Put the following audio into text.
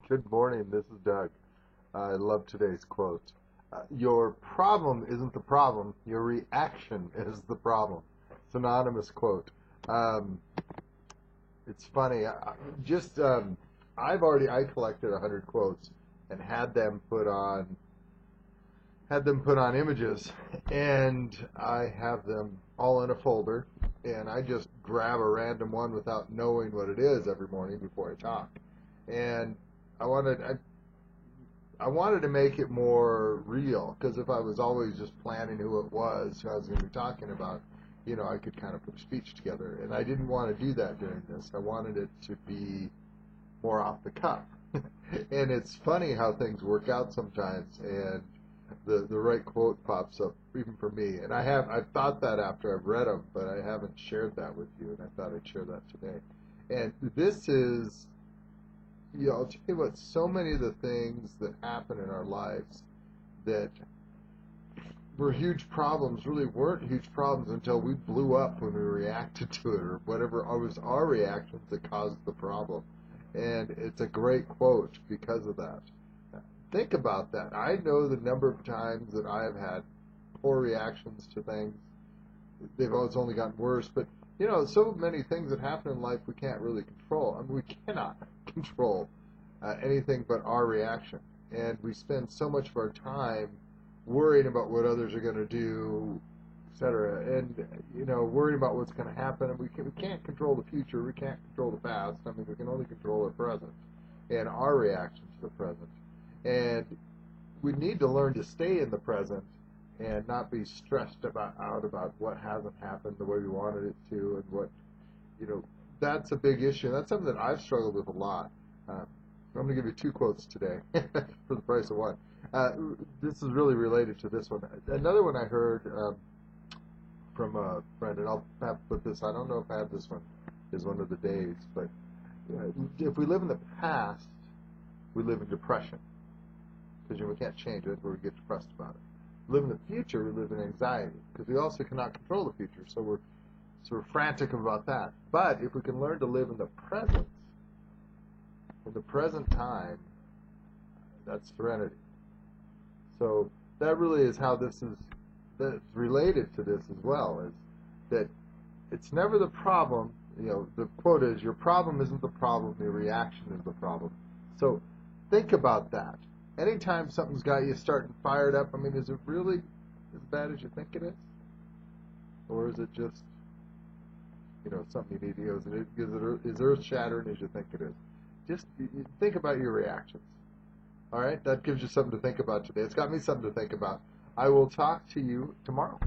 Good morning. This is Doug. I love today's quote. Your problem isn't the problem. Your reaction is the problem. Synonymous quote. Um, it's funny. I collected 100 quotes and had them put on images, and I have them all in a folder, and I just grab a random one without knowing what it is every morning before I talk. And I wanted I, I wanted to make it more real, because if I was always just planning who it was, who I was going to be talking about, I could kind of put a speech together. And I didn't want to do that during this. I wanted it to be more off the cuff. And it's funny how things work out sometimes, and the right quote pops up, even for me. And I've thought that after I've read them, but I haven't shared that with you, and I thought I'd share that today. And this is I'll tell you what, so many of the things that happen in our lives that were huge problems really weren't huge problems until we blew up when we reacted to it, or whatever was our reactions that caused the problem. And it's a great quote because of that. Think about that. I know the number of times that I've had poor reactions to things. They've always only gotten worse, but so many things that happen in life we can't really control. I mean, we cannot control anything but our reaction, and we spend so much of our time worrying about what others are going to do, etc., and worrying about what's going to happen. And we can't control the future. We can't control the past. I mean, we can only control our present and our reaction to the present. And we need to learn to stay in the present and not be stressed out about what hasn't happened the way we wanted it to, and that's a big issue. That's something that I've struggled with a lot. I'm going to give you two quotes today for the price of one. This is really related to this one. Another one I heard from a friend, and I'll have to put this, I don't know if I have this one, is one of the days, but if we live in the past, we live in depression, because we can't change it, or we get depressed about it. Live in the future, we live in anxiety, because we also cannot control the future, so we're frantic about that. But if we can learn to live in the present, in the present time, that's serenity. So that really is how that's related to this as well, is that it's never the problem. The quote is, your problem isn't the problem, your reaction is the problem. So think about that. Anytime something's got you starting fired up, I mean, is it really as bad as you think it is? Or is it just, something you need, is earth shattering as you think it is? Just think about your reactions. All right? That gives you something to think about today. It's got me something to think about. I will talk to you tomorrow.